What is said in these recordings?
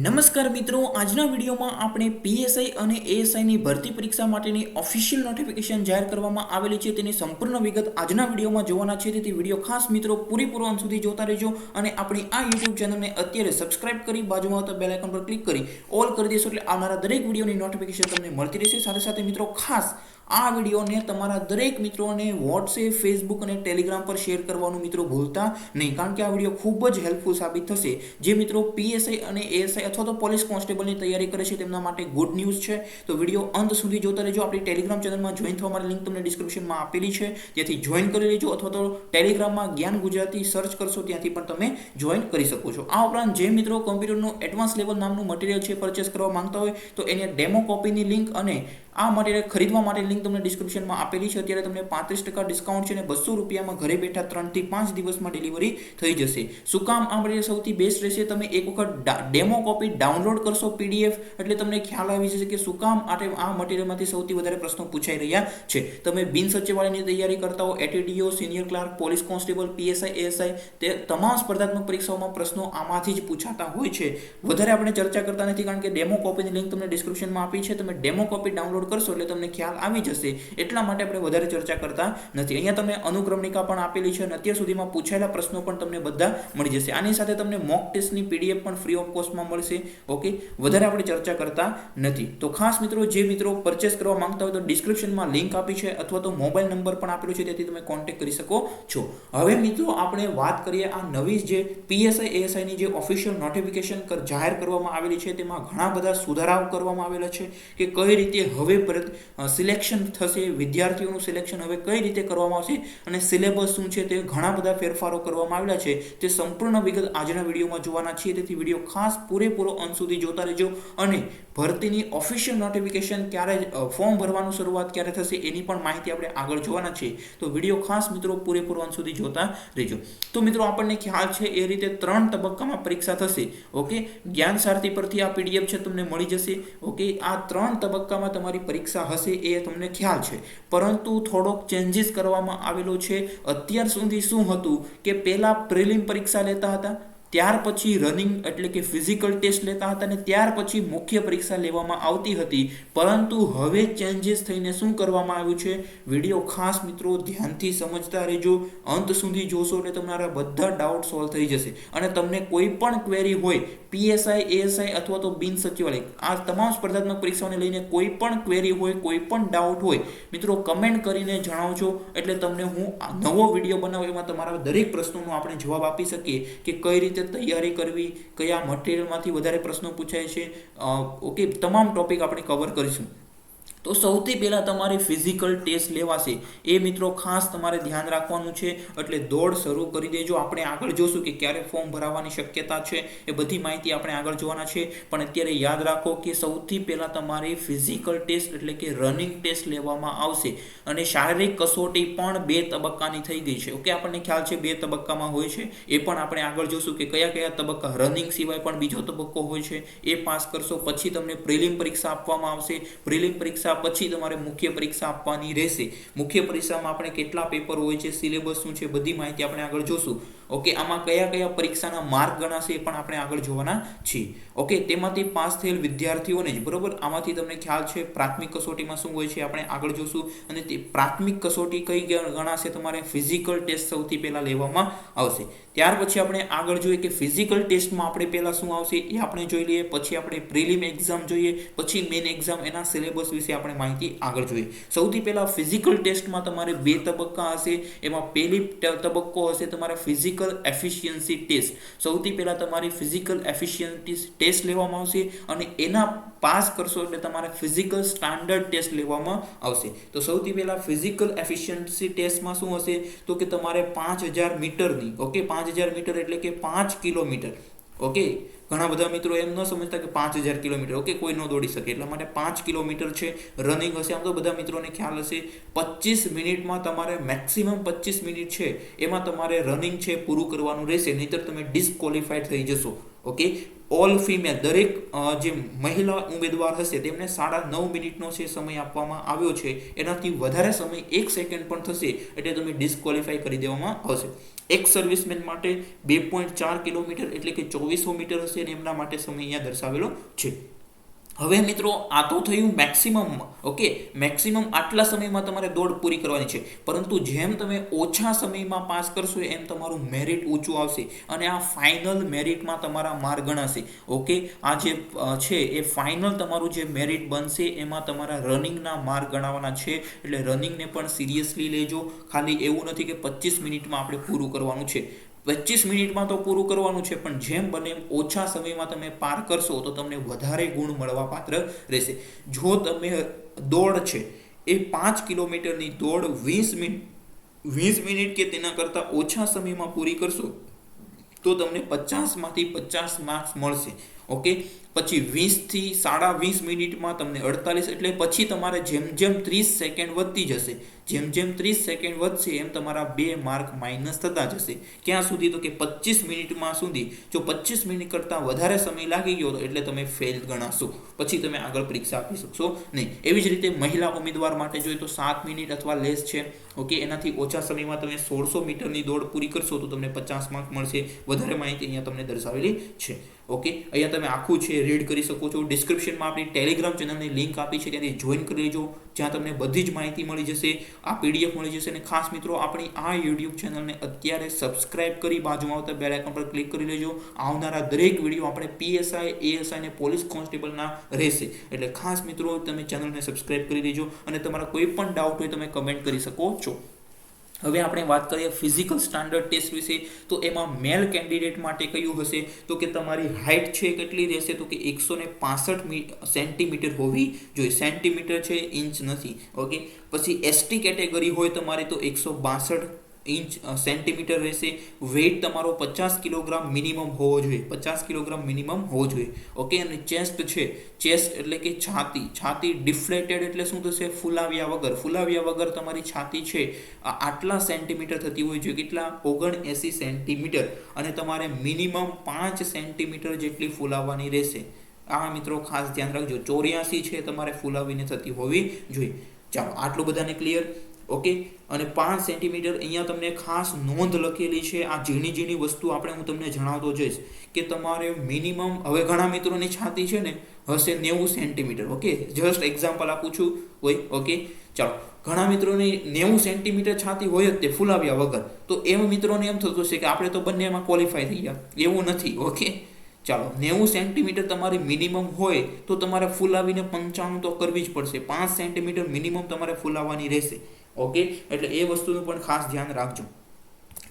નમસ્કાર મિત્રો, આજના વિડીયોમાં આપણે પીએસઆઈ અને એએસઆઈની ભરતી પરીક્ષા માટેની ઓફિશિયલ નોટિફિકેશન જાહેર કરવામાં આવેલી છે તેની સંપૂર્ણ વિગત આજના વિડીયોમાં જોવાના છે. તેથી વિડીયો ખાસ મિત્રો પૂરેપૂરો અંત સુધી જોતા રહેજો અને આપણી આ યુટ્યુબ ચેનલને અત્યારે સબસ્ક્રાઇબ કરી બાજુમાં આવતા બેલ આઇકન પર ક્લિક કરી ઓલ કરી દેશો એટલે આવનારા દરેક વિડીયોની નોટિફિકેશન તમને મળતી રહેશે. સાથે સાથે મિત્રો ખાસ આ વિડીયોને તમારા દરેક મિત્રોને વોટ્સએપ, ફેસબુક અને ટેલિગ્રામ પર શેર કરવાનું મિત્રો ભૂલતા નહીં, કારણ કે આ વિડીયો ખૂબ જ હેલ્પફુલ સાબિત થશે. જે મિત્રો પીએસઆઈ અને એએસઆઈ અથવા તો પોલીસ કોન્સ્ટેબલની તૈયારી કરે છે તેમના માટે ગુડ ન્યૂઝ છે. તો વિડીયો અંત સુધી જોતા રહેજો. આપણી ટેલિગ્રામ ચેનલમાં જોઈન થવા માટે લિંક તમને ડિસ્ક્રિપ્શનમાં આપેલી છે, જેથી જોઈન કરી લેજો, અથવા તો ટેલિગ્રામમાં જ્ઞાન ગુજરાતી સર્ચ કરશો ત્યાંથી પણ તમે જોઈન કરી શકો છો. આ ઉપરાંત જે મિત્રો કમ્પ્યુટરનું એડવાન્સ લેવલ નામનું મટીરિયલ છે પરચેસ કરવા માંગતા હોય તો એની ડેમો કોપીની લિંક અને આ મટીરિયલ ખરીદવા માટે લિંક તમને ડિસ્ક્રિપ્શનમાં આપેલી છે. અત્યારે તમને 35% ડિસ્કાઉન્ટ છે અને 200 રૂપિયામાં ઘરે બેઠા 3 થી 5 દિવસમાં ડિલિવરી થઈ જશે. શું કામ આ મટીરિયલ સૌથી બેસ્ટ રહેશે? તમે એક વખત ડેમો કોપી ડાઉનલોડ કરશો પીડીએફ, એટલે તમને ખ્યાલ આવી જશે કે શું કામ આ મટીરિયલમાંથી સૌથી વધારે પ્રશ્નો પૂછાઈ રહ્યા છે. તમે બિન સચિવાલયની તૈયારી કરતા હો, ATDO, senior clerk, police constable, PSI, ASI, તે તમામ સ્પર્ધાત્મક પરીક્ષાઓમાં પ્રશ્નો આમાંથી જ પૂછાતા હોય છે. વધારે આપણે ચર્ચા કરતા નથી, કારણ કે ડેમો કોપીની લિંક તમને ડિસ્ક્રિપ્શનમાં આપી છે. તમે ડેમો કોપી ડાઉનલોડ કરશો એટલે તમને ખ્યાલ આવી જશે. એટલા માટે આપણે વધારે ચર્ચા કરતા નથી. અહીંયા તમે અનુક્રમણિકા પણ આપેલી છે અને અત્યાર સુધીમાં પૂછાયેલા પ્રશ્નો પણ તમને બધા મળી જશે. આની સાથે તમને મોક ટેસ્ટની પીડીએફ પણ ફ્રી ઓફ કોસ્ટમાં મળશે. ઓકે, વધારે આપણે ચર્ચા કરતા નથી. તો ખાસ મિત્રો, જે મિત્રો પરચેસ કરવા માંગતા હોય તો ડિસ્ક્રિપ્શનમાં લિંક આપી છે, અથવા તો મોબાઈલ નંબર પણ આપેલો છે, તેથી તમે કોન્ટેક્ટ કરી શકો છો. હવે મિત્રો આપણે વાત કરીએ આ નવી જે પીએસઆઈ એએસઆઈની જે ઓફિશિયલ નોટિફિકેશન જાહેર કરવામાં આવેલી છે, તેમાં ઘણા બધા સુધારાઓ કરવામાં આવેલા છે કે કઈ રીતે હવે સિલેક્શન થશે, વિદ્યાર્થીઓનું સિલેક્શન હવે કઈ રીતે કરવામાં આવશે અને સિલેબસ શું છે, તે ઘણા બધા ફેરફારો કરવામાં આવેલા છે. તે સંપૂર્ણ વિગત આજના વિડીયોમાં જોવાના છીએ, તેથી વિડીયો ખાસ પૂરેપૂરો અંત સુધી જોતા રહેજો. અને ભરતીની ઓફિશિયલ નોટિફિકેશન ક્યારે, ફોર્મ ભરવાનું શરૂઆત ક્યારે થશે એની પણ માહિતી આપણે આગળ જોવાના છીએ. તો વિડીયો ખાસ મિત્રો પૂરેપૂરો અંત સુધી જોતા રહેજો. તો મિત્રો આપણને ખ્યાલ છે એ રીતે 3 તબક્કામાં પરીક્ષા થશે. ઓકે, જ્ઞાન સારથી પરથી આ પીડીએફ છે તમને મળી જશે. ઓકે, આ 3 તબક્કામાં તમારી પરીક્ષા હશે એ તમને ખ્યાલ છે, પરંતુ થોડોક ચેન્જીસ કરવામાં આવેલો છે. અત્યાર સુધી શું હતું કે પહેલા પ્રિલિમ પરીક્ષા લેતા હતા, ત્યાર પછી રનિંગ એટલે કે ફિઝિકલ ટેસ્ટ લેતા હતા અને ત્યાર પછી મુખ્ય પરીક્ષા લેવામાં આવતી હતી. પરંતુ હવે ચેન્જીસ થઈને શું કરવામાં આવ્યું છે, વિડીયો ખાસ મિત્રો ધ્યાનથી સમજતા રહેજો, અંત સુધી જોશો એટલે તમારા બધા ડાઉટ સોલ્વ થઈ જશે. અને તમને કોઈ પણ ક્વેરી હોય પીએસઆઈ, એએસઆઈ અથવા તો બિન સચિવાલય, આ તમામ સ્પર્ધાત્મક પરીક્ષાઓને લઈને કોઈ પણ ક્વેરી હોય, કોઈ પણ ડાઉટ હોય, મિત્રો કમેન્ટ કરીને જણાવજો, એટલે તમને હું નવો વિડીયો બનાવું એમાં તમારા દરેક પ્રશ્નોનો આપણે જવાબ આપી શકીએ કે કઈ રીતે તૈયારી કરવી, કયા મટીરિયલમાંથી વધારે પ્રશ્નો પૂછાય છે. ઓકે, તમામ ટોપિક આપણે કવર કરીશું. તો સૌથી પહેલાં તમારે ફિઝિકલ ટેસ્ટ લેવાશે, એ મિત્રો ખાસ તમારે ધ્યાન રાખવાનું છે. એટલે દોડ શરૂ કરી દેજો. આપણે આગળ જોશું કે ક્યારે ફોર્મ ભરાવાની શક્યતા છે, એ બધી માહિતી આપણે આગળ જોવાના છે. પણ અત્યારે યાદ રાખો કે સૌથી પહેલાં તમારે ફિઝિકલ ટેસ્ટ એટલે કે રનિંગ ટેસ્ટ લેવામાં આવશે. અને શારીરિક કસોટી પણ 2 તબક્કાની થઈ ગઈ છે. ઓકે, આપણને ખ્યાલ છે 2 તબક્કામાં હોય છે, એ પણ આપણે આગળ જોશું કે કયા કયા તબક્કા. રનિંગ સિવાય પણ બીજો તબક્કો હોય છે, એ પાસ કરશો પછી તમને પ્રિલિમ પરીક્ષા આપવામાં આવશે. પ્રિલિમ પરીક્ષા પછી તમારે મુખ્ય પરીક્ષા આપવાની રહેશે. મુખ્ય પરીક્ષામાં આપણે કેટલા પેપર હોય છે, સિલેબસ શું છે, બધી માહિતી આપણે આગળ જોશું. ઓકે, આમાં કયા કયા પરીક્ષાના માર્ક ગણાશે એ પણ આપણે આગળ જોવાના છીએ. ઓકે, તેમાંથી પાસ થયેલ વિદ્યાર્થીઓને જ, બરોબર, આમાંથી તમને ખ્યાલ છે પ્રાથમિક કસોટીમાં શું હોય છે આપણે આગળ જોશું. અને તે પ્રાથમિક કસોટી કઈ ગણાશે, તમારે ફિઝિકલ ટેસ્ટ સૌથી પહેલા લેવામાં આવશે. ત્યાર પછી આપણે આગળ જોઈએ કે ફિઝિકલ ટેસ્ટમાં આપણે પહેલા શું આવશે એ આપણે જોઈ લઈએ. પછી આપણે પ્રિલિમ એક્ઝામ જોઈએ, પછી મેઇન એક્ઝામ, એના સિલેબસ વિશે આપણે માહિતી આગળ જોઈએ. સૌથી પહેલા ફિઝિકલ ટેસ્ટમાં તમારે 2 તબક્કા હશે. એમાં પહેલી તબક્કો હશે તમારે ફિઝિકલ એફિશિયન્સી ટેસ્ટ. સૌથી પહેલા તમારી ફિઝિકલ એફિશિયન્સી ટેસ્ટ લેવામાં આવશે અને એના પાસ કરશો એટલે તમારે ફિઝિકલ સ્ટાન્ડર્ડ ટેસ્ટ લેવામાં આવશે. તો સૌથી પહેલા ફિઝિકલ એફિશિયન્સી ટેસ્ટમાં શું હશે તો કે તમારે 5000 મીટરની, ઓકે, 5000 મીટર એટલે કે 5 કિલોમીટર. ઓકે, ઘણા બધા મિત્રો એમ ન સમજતા કે 5000 કિલોમીટર, ઓકે, કોઈ ન દોડી શકે, એટલા માટે 5 કિલોમીટર છે. રનિંગ હશે, આમ તો બધા મિત્રોને ખ્યાલ હશે 25 મિનિટમાં તમારે, મેક્સિમમ 25 મિનિટ છે એમાં તમારે રનિંગ છે પૂરું કરવાનું રહેશે, નહીતર તમે ડિસ્ક્વોલિફાઈડ થઈ જશો. ઓકે, ઓલ ફિમેલ, દરેક જે મહિલા ઉમેદવાર હશે તેમને 9.5 મિનિટનો છે સમય આપવામાં આવ્યો છે. એનાથી વધારે સમય 1 સેકન્ડ પણ થશે એટલે તમે ડિસ્ક્વોલિફાઈ કરી દેવામાં આવશે. એક સર્વિસમેન માટે 2.4 કિલોમીટર એટલે કે 2400 મીટર હશે અને એમના માટે સમય અહીંયા દર્શાવેલો છે. હવે મિત્રો આ તો થયું મેક્સિમમ. ઓકે, મેક્સિમમ આટલા સમયમાં તમારે દોડ પૂરી કરવાની છે, પરંતુ જેમ તમે ઓછા સમયમાં પાસ કરશો એમ તમારું મેરિટ ઊંચું આવશે અને આ ફાઇનલ મેરિટમાં તમારા માર્ક ગણાશે. ઓકે, આ જે છે એ ફાઇનલ તમારું જે મેરિટ બનશે એમાં તમારા રનિંગના માર્ક ગણાવવાના છે. એટલે રનિંગને પણ સિરિયસલી લેજો. ખાલી એવું નથી કે 25 મિનિટમાં આપણે પૂરું કરવાનું છે. 25 મિનિટમાં તો પૂરું કરવાનું છે, પણ જેમ બને એમ ઓછા સમયમાં તમે પાર કરશો તો તમને વધારે ગુણ મળવા પાત્ર રહેશે. જો તમે દોડ છે એ 5 કિલોમીટરની દોડ 20 મિનિટ કે તેના કરતાં ઓછા સમયમાં પૂરી કરશો તો તમને 50માંથી 50 માર્ક્સ મળશે. ઓકે, પછી 20 થી 20.5 મિનિટમાં તમને 48, એટલે પછી તમારે જેમ જેમ 30 સેકન્ડ વધતી જશે, જેમ જેમ 30 સેકન્ડ વધશે એમ તમારા 2 માર્ક માઇનસ થતા જશે. ક્યાં સુધી? તો કે 25 મિનિટમાં સુધી. જો 25 મિનિટ કરતાં વધારે સમય લાગી ગયો તો એટલે તમે ફેલ ગણાશો, પછી તમે આગળ પરીક્ષા આપી શકશો નહીં. એવી જ રીતે મહિલા ઉમેદવાર માટે જોઈએ તો 7 મિનિટ અથવા લેસ છે. ઓકે, એનાથી ઓછા સમયમાં તમે 1600 મીટરની દોડ પૂરી કરશો તો તમને 50 માર્ક મળશે. વધારે માહિતી અહીંયા તમને દર્શાવેલી છે. ઓકે, અહીંયા તમે આખું છે રીડ કરી શકો છો. ડિસ્ક્રિપ્શનમાં આપણી ટેલિગ્રામ ચેનલની લિંક આપી છે, ત્યાંથી જોઈન કરી લેજો, જ્યાં તમને બધી જ માહિતી મળી જશે, આ પીડીએફ મળી જશે. અને ખાસ મિત્રો આપણી આ યુટ્યુબ ચેનલને અત્યારે સબસ્ક્રાઇબ કરી બાજુમાં આવતા બેલ આઇકન પર ક્લિક કરી લેજો. આવનારા દરેક વિડીયો આપણે પીએસઆઈ, એએસઆઈ અને પોલીસ કોન્સ્ટેબલના રહેશે. એટલે ખાસ મિત્રો તમે ચેનલને સબસ્ક્રાઇબ કરી લેજો અને તમારા કોઈ પણ ડાઉટ હોય તમે કમેન્ટ કરી શકો છો. હવે આપણે વાત કરીએ ફિઝિકલ સ્ટાન્ડર્ડ ટેસ્ટ વિશે. તો એમાં મેલ કેન્ડિડેટ માટે કયું હશે? તો કે તમારી હાઇટ છે કેટલી રહેશે? તો કે 165 સેન્ટીમીટર હોવી જોઈએ. સેન્ટીમીટર છે, ઇંચ નથી. ઓકે, પછી એસટી કેટેગરી હોય તમારે તો 162 સેન્ટીમીટર રહેશે. વેઇટ તમારો 50 કિલોગ્રામ મિનિમમ હોવો જોઈએ, 50 કિલોગ્રામ મિનિમમ હોવો જોઈએ. ઓકે, અને ચેસ્ટ છે, ચેસ્ટ એટલે કે છાતી ડિફ્લેટેડ એટલે શું થશે? ફૂલાવ્યા વગર તમારી છાતી છે આટલા સેન્ટીમીટર થતી હોય જોઈએ. કેટલા? 79 સેન્ટીમીટર. અને તમારે મિનિમમ 5 સેન્ટીમીટર જેટલી ફૂલાવવાની રહેશે. આ મિત્રો ખાસ ધ્યાન રાખજો. 84 છે તમારે ફૂલાવીને થતી હોવી જોઈએ. ચાલો, આટલું બધાને ક્લિયર. ઓકે, અને 5 સેન્ટીમીટર અહીંયા તમને ખાસ નોંધ લખેલી છે. આ ઝીણી વસ્તુ હું તમને જણાવતો જઈશ કે તમારે મિનિમમ, હવે ઘણા મિત્રોની છાતી છે ને હશે 90 સેન્ટીમીટર. ઓકે, જસ્ટ એક્ઝામ્પલ આપું છું હોય. ઓકે, ચાલો, ઘણા મિત્રોની 90 સેન્ટીમીટર છાતી હોય જ તે ફૂલાવ્યા વગર. તો એમ મિત્રોને એમ થતું છે કે આપણે તો બંનેમાં ક્વોલિફાય થઈ ગયા. એવું નથી. ઓકે, ચાલો, 90 સેન્ટીમીટર તમારી મિનિમમ હોય તો તમારે ફૂલાવીને 95 તો કરવી જ પડશે. 5 સેન્ટીમીટર મિનિમમ તમારે ફૂલાવવાની રહેશે. ઓકે, એટલે એ વસ્તુનું પણ ખાસ ધ્યાન રાખજો.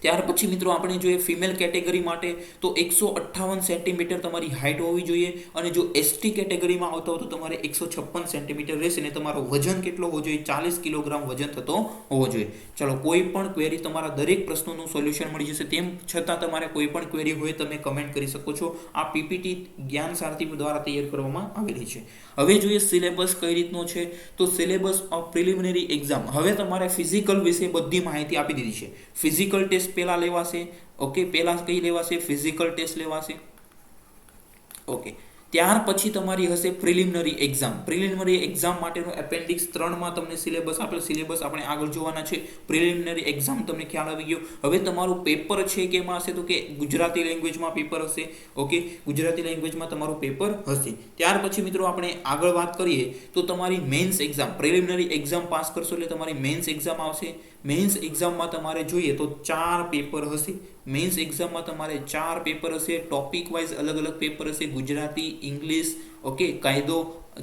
ત્યાર પછી મિત્રો આપણે જોઈએ ફિમેલ કેટેગરી માટે તો 158 સેન્ટીમીટર તમારી હાઇટ હોવી જોઈએ. અને જો એસટી કેટેગરીમાં આવતો તો તમારે 156 સેન્ટીમીટર રહેશે. અને તમારો વજન કેટલો હોવો જોઈએ? 40 કિલોગ્રામ વજન થતો હોવો જોઈએ. ચલો, કોઈ પણ ક્વેરી, તમારા દરેક પ્રશ્નોનું સોલ્યુશન મળી જશે. તેમ છતાં તમારે કોઈ પણ ક્વેરી હોય તમે કમેન્ટ કરી શકો છો. આ પીપીટી જ્ઞાન સારથી દ્વારા તૈયાર કરવામાં આવેલી છે. હવે જોઈએ સિલેબસ કઈ રીતનો છે. તો સિલેબસ ઓફ પ્રિલિમિનરી એક્ઝામ. હવે તમારે ફિઝિકલ વિશે બધી માહિતી આપી દીધી છે. ફિઝિકલ ટેસ્ટ પહેલા લેવાશે. ઓકે, પહેલા કઈ લેવાશે? ફિઝિકલ ટેસ્ટ લેવાશે. ઓકે, ત્યાર પછી તમારી હશે પ્રિલિમિનરી એક્ઝામ. પ્રિલિમિનરી એક્ઝામ માટેનું એપેન્ડિક્સ 3માં તમને સિલેબસ આપેલ. સિલેબસ આપણે આગળ જોવાના છે. પ્રિલિમિનરી એક્ઝામ તમને ખ્યાલ આવી ગયો. હવે તમારું પેપર છે કે એમાં હશે? તો કે ગુજરાતી લેંગ્વેજમાં પેપર હશે. ઓકે, ગુજરાતી લેંગ્વેજમાં તમારું પેપર હશે. ત્યાર પછી મિત્રો આપણે આગળ વાત કરીએ તો તમારી men's exam, preliminary exam pass કરશો એટલે તમારી મેન્સ એક્ઝામ આવશે. મેન્સ એક્ઝામમાં તમારે જોઈએ તો 4 પેપર હશે. મેન્સ એક્ઝામમાં તમારે 4 પેપર હશે. ટોપિક વાઇઝ અલગ પેપર હશે. ગુજરાતી, ઇંગ્લિશ, ઓકે, કાયદો,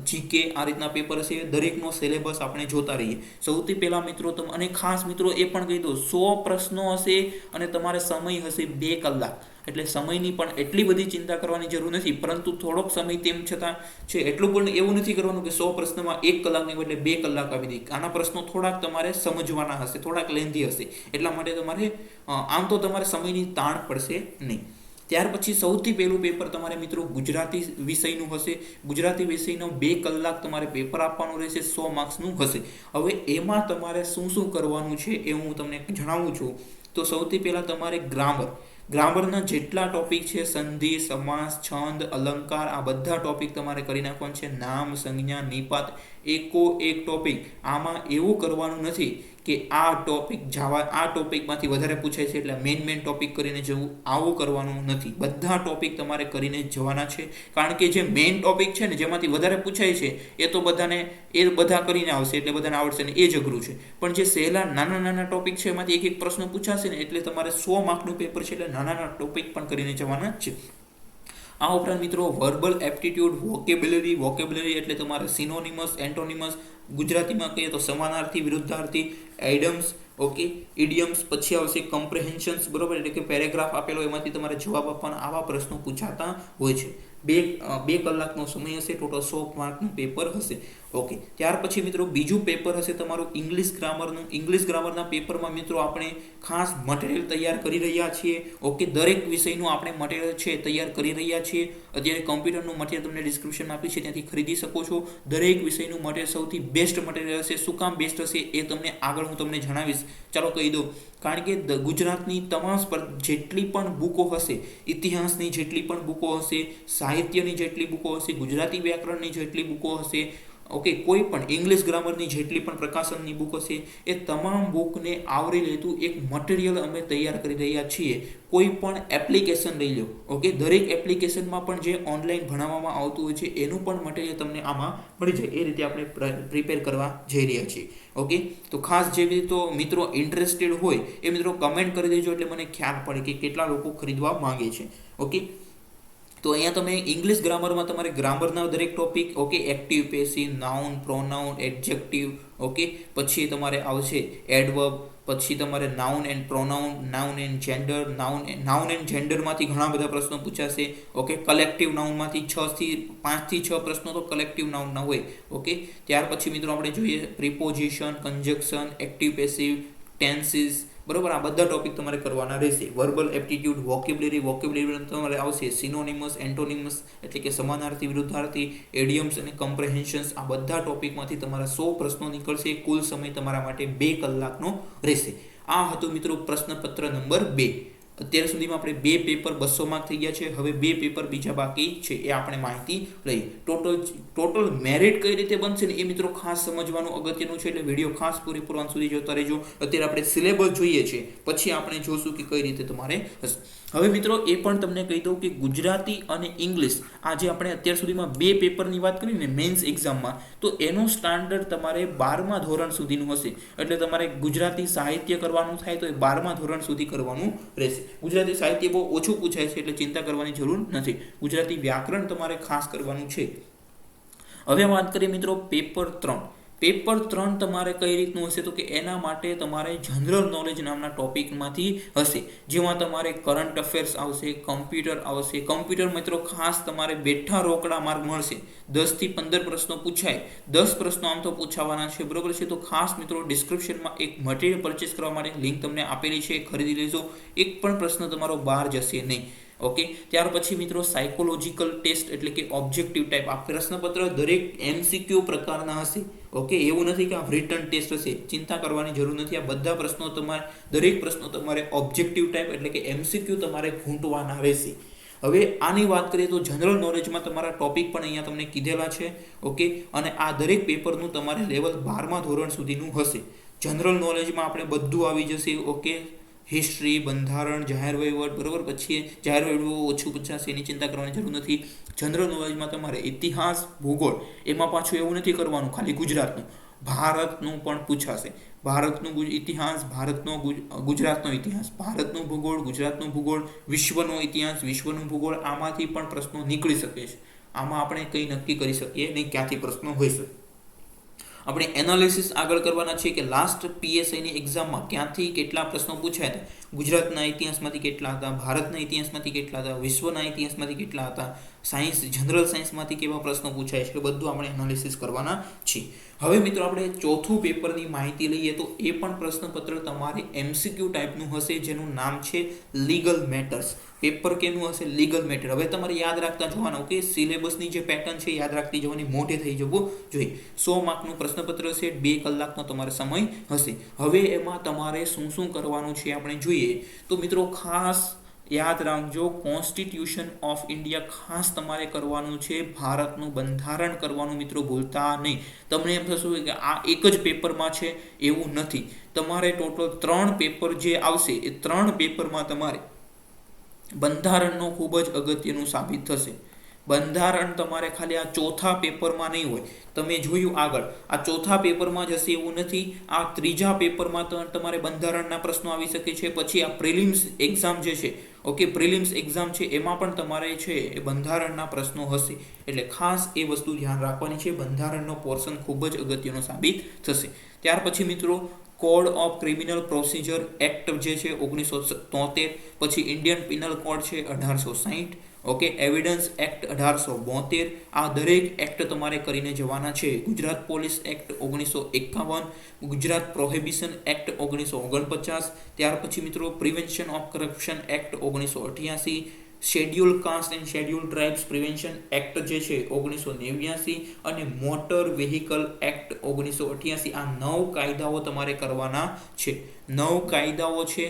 જીકે, આ રીતના પેપર હશે. દરેકનો સિલેબસ આપણે જોતા રહીએ. સૌથી પહેલા મિત્રો અને ખાસ મિત્રો એ પણ કહી દો, 100 પ્રશ્નો હશે અને તમારે સમય હશે 2 કલાક. એટલે સમયની પણ એટલી બધી ચિંતા કરવાની જરૂર નથી, પરંતુ થોડોક સમય તેમ છતાં છે એટલું પણ એવું નથી કરવાનું કે 100 પ્રશ્નમાં 1 કલાકની બદલે 2 કલાક આવી દે. આના પ્રશ્નો થોડાક તમારે સમજવાના હશે, થોડાક લેન્ધી હશે. એટલા માટે તમારે આમ તો તમારે સમયની તાણ પડશે નહીં. ત્યાર પછી સૌથી પહેલું પેપર તમારે મિત્રો ગુજરાતી વિષયનું હશે. ગુજરાતી વિષયનો 2 કલાક તમારે પેપર આપવાનું રહેશે. 100 માર્ક્સનું હશે. હવે એમાં તમારે શું કરવાનું છે એ હું તમને જણાવું છું. તો સૌથી પહેલાં તમારે ગ્રામરના જેટલા ટોપિક છે, સંધિ, સમાસ, છંદ, અલંકાર, આ બધા ટોપિક તમારે કરી નાખવાનું છે. નામ, સંજ્ઞા, નિપાત, એક ટોપિક. આમાં એવું કરવાનું નથી કે આ ટોપિકમાંથી વધારે પૂછાય છે એટલે મેઇન ટોપિક કરીને જવું, આવું કરવાનું નથી. બધા ટોપિક તમારે કરીને જવાના છે, કારણ કે જે મેઇન ટોપિક છે ને જેમાંથી વધારે પૂછાય છે એ તો બધા કરીને આવશે એટલે બધાને આવડશે ને, એ જ અઘરું છે. પણ જે સહેલા નાના ટોપિક છે એમાંથી એક પ્રશ્ન પૂછાશે ને એટલે તમારે 100 માર્કનું પેપર છે એટલે નાના ટોપિક પણ કરીને જવાના છે. આ ઉપરાંત મિત્રો વર્બલ એપ્ટિટ્યૂડ, વોકેબ્યુલરી એટલે તમારે સિનોનિમસ, એન્ટોનિમસ, ગુજરાતીમાં કહીએ તો સમાનાર્થી, વિરુદ્ધાર્થી, એડમ્સ, ઓકે, ઇડિયમ્સ, પછી આવશે કમ્પ્રેહેન્શન્સ, બરોબર, એટલે કે પેરેગ્રાફ આપેલો એમાંથી તમારે જવાબ આપવાના, આવા પ્રશ્નો પૂછાતા હોય છે. બે કલાકનો સમય હશે, ટોટલ 100 માર્કનું પેપર હશે. ઓકે, ત્યાર પછી મિત્રો બીજું પેપર હશે તમારું ઇંગ્લિશ ગ્રામરનું. ઇંગ્લિશ ગ્રામરના પેપરમાં મિત્રો આપણે ખાસ મટીરિયલ તૈયાર કરી રહ્યા છીએ. ઓકે, દરેક વિષયનું આપણે મટીરિયલ છે તૈયાર કરી રહ્યા છીએ. અત્યારે કમ્પ્યુટરનું મટીરિયલ તમને ડિસ્ક્રિપ્શનમાં આપ્યું છે, ત્યાંથી ખરીદી શકો છો. દરેક વિષયનું મટીરિયલ સૌથી બેસ્ટ મટીરિયલ હશે. શું કામ બેસ્ટ હશે એ તમને આગળ હું તમને જણાવીશ. ચાલો કહી દઉં, કારણ કે ગુજરાતની તમામ જેટલી પણ બુકો હશે, ઇતિહાસની જેટલી પણ બુકો હશે, સાહિત્યની જેટલી બુકો હશે, ગુજરાતી વ્યાકરણની જેટલી બુકો હશે, ઓકે, કોઈ પણ ઇંગ્લિશ ગ્રામરની જેટલી પણ પ્રકાશનની બુક હશે, એ તમામ બુકને આવરી લેતું એક મટીરિયલ અમે તૈયાર કરી રહ્યા છીએ. કોઈ પણ એપ્લિકેશન લઈ લો, ઓકે, દરેક એપ્લિકેશનમાં પણ જે ઓનલાઈન ભણાવવામાં આવતું હોય છે એનું પણ મટીરિયલ તમને આમાં મળી જાય. એ રીતે આપણે પ્રિપેર કરવા જઈ રહ્યા છીએ. ઓકે, તો ખાસ જે મિત્રો ઇન્ટરેસ્ટેડ હોય એ મિત્રો કમેન્ટ કરી દેજો એટલે મને ખ્યાલ પડે કે કેટલા લોકો ખરીદવા માંગે છે. ઓકે, તો અહીંયા તમે ઇંગ્લિશ ગ્રામરમાં તમારે ગ્રામરના દરેક topic, okay, active, passive, noun, pronoun, adjective, okay, પછી તમારે આવશે એડવર્બ, પછી તમારે noun and pronoun, noun and gender, noun and જેન્ડરમાંથી ઘણા બધા પ્રશ્નો પૂછાશે. ઓકે, કલેક્ટિવ નાઉનમાંથી 5 થી 6 પ્રશ્નો તો કલેક્ટિવ નાઉનના હોય. ઓકે, ત્યાર પછી મિત્રો આપણે જોઈએ preposition, conjunction, active, passive, tenses, બરોબર, આ બધા ટોપિક તમારે કરવાના રહેશે. વર્બલ એપ્ટિટ્યૂડ, વોકેબ્યુલરી તમારે આવશે, સિનોનિમસ, એન્ટોનિમસ એટલે કે સમાનાર્થી, વિરુદ્ધાર્થી, એડિયમ્સ અને કમ્પ્રેહેન્શન્સ, આ બધા ટોપિકમાંથી તમારા 100 પ્રશ્નો નીકળશે. કુલ સમય તમારા માટે 2 કલાકનો રહેશે. આ હતું મિત્રો પ્રશ્નપત્ર નંબર 2. અત્યાર સુધીમાં આપણે 2 પેપર 200 માર્ક થઈ ગયા છે. હવે 2 પેપર બીજા બાકી છે, એ આપણે માહિતી લઈએ. ટોટલ મેરિટ કઈ રીતે બનશે ને એ મિત્રો ખાસ સમજવાનું અગત્યનું છે, એટલે વિડીયો ખાસ પૂરેપૂરો અંત સુધી જોતા રહેજો. અત્યારે આપણે સિલેબસ જોઈએ છે, પછી આપણે જોશું કે કઈ રીતે તમારે હશે. હવે મિત્રો એ પણ તમને કહી દઉં કે ગુજરાતી અને ઇંગ્લિશ, આ જે આપણે અત્યાર સુધીમાં 2 પેપરની વાત કરીને મેન્સ એક્ઝામમાં, તો એનું સ્ટાન્ડર્ડ તમારે 12મા ધોરણ સુધીનું હશે. એટલે તમારે ગુજરાતી સાહિત્ય કરવાનું થાય તો એ 12મા ધોરણ સુધી કરવાનું રહેશે. ગુજરાતી સાહિત્ય બહુ ઓછું પૂછાય છે એટલે ચિંતા કરવાની જરૂર નથી. ગુજરાતી વ્યાકરણ તમારે ખાસ કરવાનું છે. હવે વાત કરીએ મિત્રો પેપર 3. પેપર 3 તમારે કઈ રીતનું હશે તો કે એના માટે તમારે જનરલ નોલેજ નામના ટોપિકમાંથી હશે, જેમાં તમારે કરંટ અફેર્સ આવશે, કમ્પ્યુટર આવશે. કમ્પ્યુટર મિત્રો ખાસ તમારે બેઠા રોકડા માર્ક મળશે. 10 થી 15 પ્રશ્નો પૂછાય, 10 પ્રશ્નો આમ તો પૂછાવાના છે, બરોબર છે. તો ખાસ મિત્રો ડિસ્ક્રિપ્શનમાં એક મટીરિયલ પરચેસ કરવા માટે લિંક તમને આપેલી છે, ખરીદી લેજો. એક પણ પ્રશ્ન તમારો બહાર જશે નહીં. ઓકે, ત્યાર પછી મિત્રો સાયકોલોજીકલ ટેસ્ટ એટલે કે ઓબ્જેક્ટિવ ટાઈપ. આ પ્રશ્નપત્ર દરેક MCQ પ્રકારના હશે. ઓકે, એવું નથી કે આ રિટન ટેસ્ટ હશે, ચિંતા કરવાની જરૂર નથી. આ બધા પ્રશ્નો દરેક પ્રશ્નો તમારે ઓબ્જેક્ટિવ ટાઈપ એટલે કે MCQ તમારે ખૂંટવાના રહેશે. હવે આની વાત કરીએ તો જનરલ નોલેજમાં તમારા ટોપિક પણ અહીંયા તમને કીધેલા છે. ઓકે, અને આ દરેક પેપરનું તમારે લેવલ 12મા ધોરણ સુધીનું હશે. જનરલ નોલેજમાં આપણે બધું આવી જશે. ઓકે, હિસ્ટ્રી, બંધારણ, જાહેર વહીવટ, બરોબર, પછી જાહેર વહીવટ ઓછું પૂછાશે, એની ચિંતા કરવાની જરૂર નથી. જનરલ નોલેજમાં તમારે ઇતિહાસ, ભૂગોળ, એમાં પાછું એવું નથી કરવાનું ખાલી ગુજરાતનું, ભારતનું પણ પૂછાશે. ભારતનું ઇતિહાસ, ગુજરાતનો ઇતિહાસ, ભારતનું ભૂગોળ, ગુજરાતનું ભૂગોળ, વિશ્વનો ઇતિહાસ, વિશ્વનું ભૂગોળ, આમાંથી પણ પ્રશ્નો નીકળી શકે છે. આમાં આપણે કંઈ નક્કી કરી શકીએ નહીં ક્યાંથી પ્રશ્નો હોઈ શકે. આપણે એનાલિસિસ આગળ કરવાના છે કે લાસ્ટ PSIની એક્ઝામમાં ક્યાંથી કેટલા પ્રશ્નો પૂછાયા હતા, ગુજરાતના ઇતિહાસમાંથી કેટલા હતા, ભારતના ઇતિહાસમાંથી કેટલા હતા, વિશ્વના ઇતિહાસમાંથી કેટલા હતા, સાયન્સ, જનરલ સાયન્સમાંથી કેવા પ્રશ્નો પૂછાય છે, બધું આપણે એનાલિસિસ કરવાના છીએ. હવે મિત્રો આપણે ચોથું પેપરની માહિતી લઈએ તો એ પણ પ્રશ્નપત્ર તમારે MCQ ટાઈપનું હશે, જેનું નામ છે લીગલ મેટર્સ. પેપર કેનું હશે? Legal matter. હવે તમારે યાદ રાખતા જવાનું કે સિલેબસની જે પેટર્ન છે યાદ રાખતી જવાની, મોઢે થઈ જવું જોઈએ. 100 માર્કનું પ્રશ્નપત્ર હશે, 2 કલાકનો તમારો સમય હશે. હવે એમાં તમારે શું શું કરવાનું છે આપણે જોઈએ તો મિત્રો ખાસ યાદ રાખજો, કોન્સ્ટિટ્યુશન ઓફ ઇન્ડિયા ખાસ તમારે કરવાનું છે, ભારતનું બંધારણ કરવાનું મિત્રો ભૂલતા નહીં. તમને એમ થશે કે આ એક જ પેપરમાં છે, એવું નથી. તમારે ટોટલ 3 પેપર જે આવશે એ 3 પેપરમાં તમારે બંધારણનો ખૂબ જ અગત્યનું સાબિત થશે. બંધારણ તમારે ખાલી આ ચોથા પેપરમાં નહીં હોય. તમે જોયું આગળ આ ચોથા પેપરમાં જ હશે એવું નથી, આ ત્રીજા પેપરમાં તમારે બંધારણના પ્રશ્નો આવી શકે છે. પછી આ પ્રિલિમ્સ એક્ઝામ જે છે, ઓકે, પ્રિલિમ્સ એક્ઝામ છે એમાં પણ તમારે છે એ બંધારણના પ્રશ્નો હશે. એટલે ખાસ એ વસ્તુ ધ્યાન રાખવાની છે, બંધારણનો પોર્શન ખૂબ જ અગત્યનો સાબિત થશે. ત્યાર પછી મિત્રો code of criminal procedure act જે છે 1973, પછી ઇન્ડિયન પિનલ કોડ છે 1860, ઓકે, એવિડન્સ એક્ટ 1872. આ દરેક એક્ટ તમારે કરીને જવાના છે. Gujarat police act 1951, Gujarat prohibition act 1949, ત્યાર પછી મિત્રો prevention of corruption act 1988, schedule caste and schedule tribes prevention act જે છે 1989 અને મોટર વ્હીકલ એક્ટ 1988. આ 9 કાયદાઓ તમારે કરવાના છે. 9 કાયદાઓ છે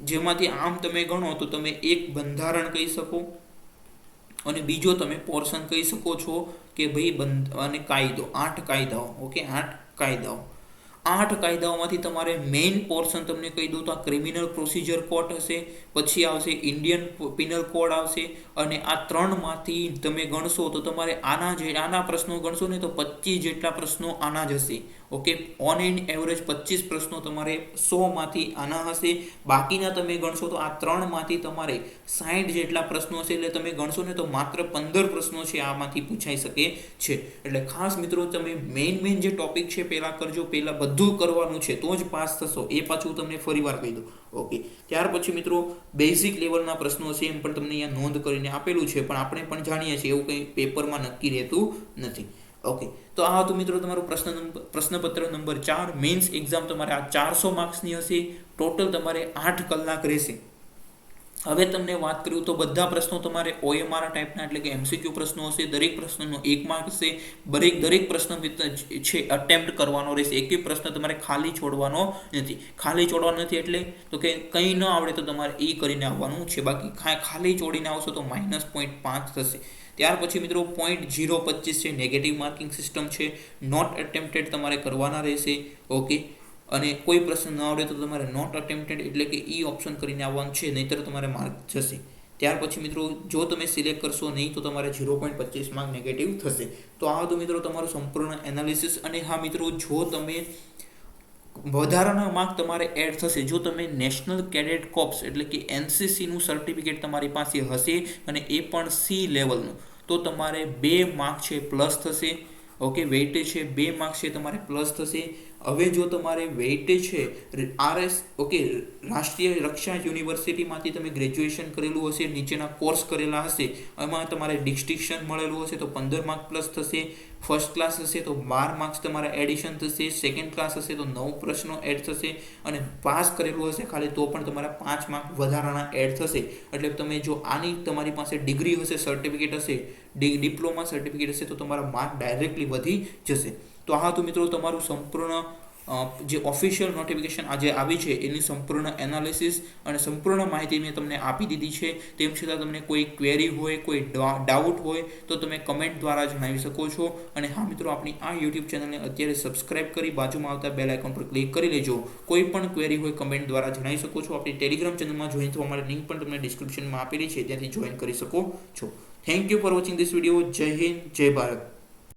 જેમાંથી આમ તમે ગણો તો તમે એક બંધારણ કહી શકો અને બીજો તમે પોર્શન કહી શકો છો કે ભાઈ અને કાયદો. 8 કાયદાઓ, ઓકે, 8 કાયદાઓ. 8 કાયદાઓમાંથી તમારે મેઇન પોર્શન તમને કહી દઉં તો આ ક્રિમિનલ પ્રોસિજર કોડ હશે, પછી આવશે ઇન્ડિયન પિનલ કોડ આવશે, અને આ 3માંથી તમે ગણશો તો તમારે આના પ્રશ્નો ગણશો ને તો 25 જેટલા પ્રશ્નો આના જ હશે. ઓકે, ઓન એન એવરેજ 25 પ્રશ્નો તમારે 100માંથી આના હશે. બાકીના તમે ગણશો તો આ 3માંથી તમારે 60 જેટલા પ્રશ્નો હશે. એટલે તમે ગણશો ને તો માત્ર 15 પ્રશ્નો છે આમાંથી પૂછાઈ શકે છે. એટલે ખાસ મિત્રો તમે મેઇન જે ટોપિક છે પહેલા કરજો, પહેલા બધું કરવાનું છે તો જ પાસ થશો. એ પાછું તમને ફરીવાર કહી દઉં. ઓકે, ત્યાર પછી મિત્રો બેઝિક લેવલના પ્રશ્નો છે એમ પણ તમને અહીંયા નોંધ કરીને આપેલું છે, પણ આપણે પણ જાણીએ છીએ એવું કંઈ પેપરમાં નક્કી રહેતું નથી. ઓકે, તો આ હતું મિત્રો તમારું પ્રશ્નપત્ર નંબર 4. મેન્સ એક્ઝામ તમારે આ 400 માર્ક્સની હશે. ટોટલ તમારે 8 કલાક રહેશે. હવે તમને વાત કર્યું તો બધા પ્રશ્નો તમારે OMR ટાઈપના એટલે કે MCQ પ્રશ્નો હશે. દરેક પ્રશ્નનો 1 માર્ક હશે. દરેક પ્રશ્ન છે અટેમ્પ્ટ કરવાનો રહેશે. એક પ્રશ્ન તમારે ખાલી છોડવાનો નથી. ખાલી છોડવાનો નથી એટલે તો કે કંઈ ન આવડે તો તમારે એ કરીને આવવાનું છે. બાકી ખાલી છોડીને આવશો તો -0.5 થશે. ત્યાર પછી મિત્રો 0.025 છે નેગેટિવ માર્કિંગ સિસ્ટમ છે. નોટ અટેમ્પ્ટેડ તમારે કરવાના રહેશે. ઓકે, અને કોઈ પ્રશ્ન ન આવડે તો તમારે નોટ અટેમ્પ્ટેડ એટલે કે ઈ ઓપ્શન કરીને આવવાનું છે, નહીંતર તમારે માર્ક જશે. ત્યાર પછી મિત્રો જો તમે સિલેક્ટ કરશો નહીં તો તમારે 0.25 માર્ક નેગેટિવ થશે. તો આ હતું મિત્રો તમારું સંપૂર્ણ એનાલિસિસ. અને હા મિત્રો, જો તમે વધારાના માર્ક તમારે એડ થશે જો તમે નેશનલ કેડેટ કોર્પ્સ એટલે કે NCCનું સર્ટિફિકેટ તમારી પાસે હશે અને એ પણ C લેવલનું, તો તમારે 2 માર્ક છે પ્લસ થશે. ઓકે, વેઇટેજ છે 2 માર્ક્સ છે તમારે પ્લસ થશે. હવે જો તમારે વેઇટેજ છે RS, ઓકે, રાષ્ટ્રીય રક્ષા યુનિવર્સિટીમાંથી તમે ગ્રેજ્યુએશન કરેલું હશે, નીચેના કોર્સ કરેલા હશે, એમાં તમારે ડિસ્ટિંક્શન મળેલું હશે તો 15 માર્ક પ્લસ થશે. ફર્સ્ટ ક્લાસ હશે તો 12 માર્ક્સ તમારા એડિશન થશે. સેકન્ડ ક્લાસ હશે તો 9 પ્રશ્નો એડ થશે. અને પાસ કરેલું હશે ખાલી તો પણ તમારા 5 માર્ક વધારાના એડ થશે. એટલે તમે જો આની તમારી પાસે ડિગ્રી હશે, સર્ટિફિકેટ હશે, ડિપ્લોમા સર્ટિફિકેટ હશે તો તમારા માર્ક ડાયરેક્ટલી વધી જશે. તો હા તો મિત્રો તમારું સંપૂર્ણ જે ઓફિશિયલ નોટિફિકેશન આજે આવી છે એની સંપૂર્ણ એનાલિસિસ અને સંપૂર્ણ માહિતી મેં તમને આપી દીધી છે. તેમ છતાં તમને કોઈ ક્વેરી હોય, કોઈ ડાઉટ હોય તો તમે કમેન્ટ દ્વારા જણાવી શકો છો. અને હા મિત્રો, આપણી આ યુટ્યુબ ચેનલને અત્યારે સબસ્ક્રાઇબ કરી બાજુમાં આવતા બેલ આઇકોન પર ક્લિક કરી લેજો. કોઈ પણ ક્વેરી હોય કમેન્ટ દ્વારા જણાવી શકો છો. આપણી ટેલિગ્રામ ચેનલમાં જોઈન થવા માટે લિંક પણ તમને ડિસ્ક્રિપ્શનમાં આપેલી છે, ત્યાંથી જોઈન કરી શકો છો. Thank you for watching this video. જય હિન્દ, જય ભારત.